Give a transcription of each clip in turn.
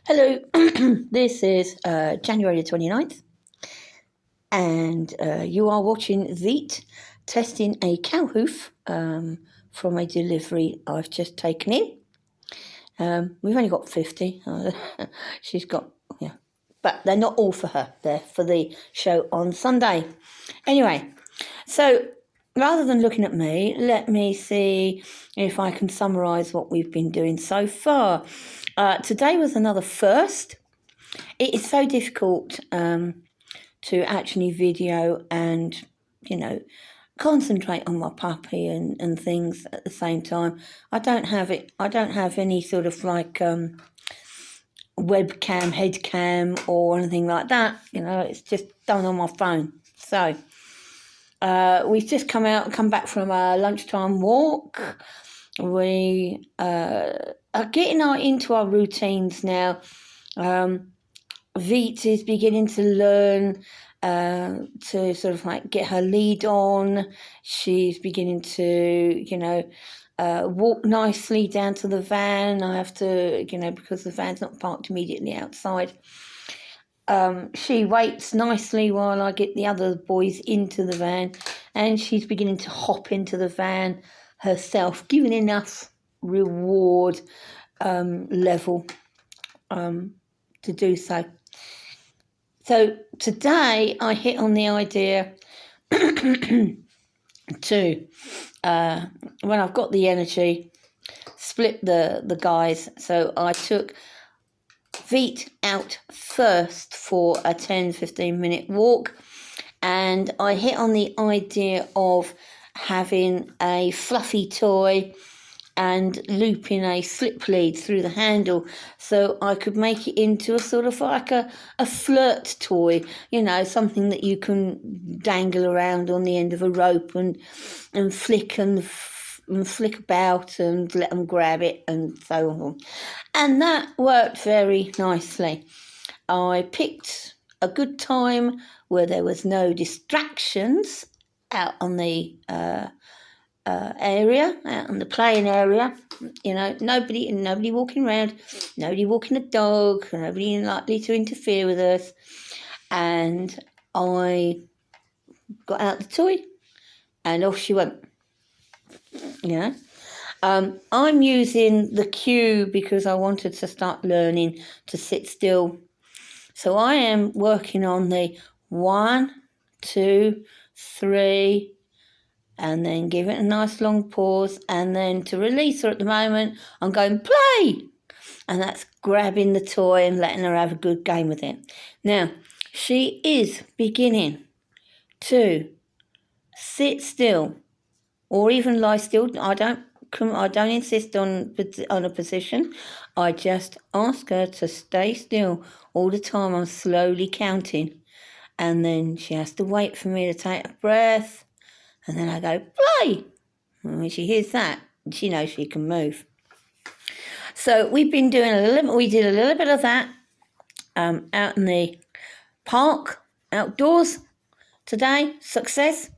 Hello, this is January the 29th, and you are watching Vite testing a cow hoof from a delivery I've just taken in. We've only got 50. She's got, yeah, but they're not all for her. They're for the show on Sunday. Anyway, so rather than looking at me, let me see if I can summarise what we've been doing so far. Today was another first. It is so difficult to actually video and, concentrate on my puppy and things at the same time. I don't have any sort of like webcam, head cam or anything like that. It's just done on my phone. So we've just come back from a lunchtime walk. We are getting into our routines now. Vite is beginning to learn to sort of like get her lead on. She's beginning to, walk nicely down to the van. I have to, because the van's not parked immediately outside. She waits nicely while I get the other boys into the van, and she's beginning to hop into the van herself, giving enough reward level to do so. So today I hit on the idea to, when I've got the energy, split the guys. So I took Vite out first for a 10-15 minute walk, and I hit on the idea of having a fluffy toy and looping a slip lead through the handle so I could make it into a sort of like a flirt toy, something that you can dangle around on the end of a rope and flick and flick about and let them grab it and so on. And that worked very nicely. I picked a good time where there was no distractions out on the area, out on the playing area. Nobody walking around, nobody walking a dog, nobody likely to interfere with us. And I got out the toy and off she went. I'm using the cue because I wanted to start learning to sit still. So I am working on the 1, 2, 3, and then give it a nice long pause, and then to release her at the moment, I'm going play, and that's grabbing the toy and letting her have a good game with it. Now, she is beginning to sit still or even lie still. I don't insist on a position. I just ask her to stay still all the time. I'm slowly counting, and then she has to wait for me to take a breath. And then I go, play. And when she hears that, she knows she can move. So we've been doing we did a little bit of that out in the park, outdoors today, success.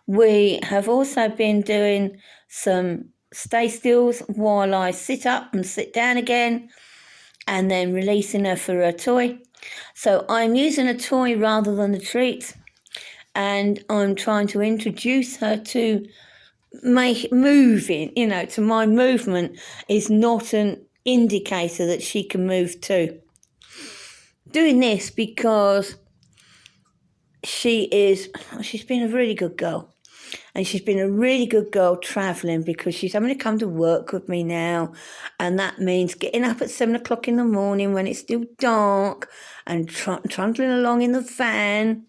We have also been doing some stay stills while I sit up and sit down again, and then releasing her for a toy. So I'm using a toy rather than the treats. And I'm trying to introduce her to moving, to my movement is not an indicator that she can move too. Doing this because she's been a really good girl. And she's been a really good girl travelling because she's having to come to work with me now. And that means getting up at 7 o'clock in the morning when it's still dark and trundling along in the van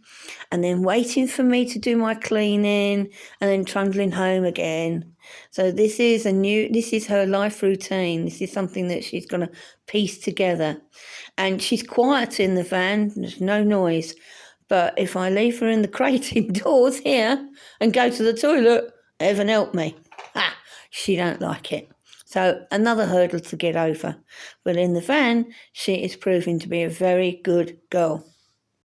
and then waiting for me to do my cleaning and then trundling home again. So this is her life routine. This is something that she's going to piece together. And she's quiet in the van. There's no noise. But if I leave her in the crate indoors here and go to the toilet, heaven help me, she don't like it. So another hurdle to get over. But in the van, she is proving to be a very good girl.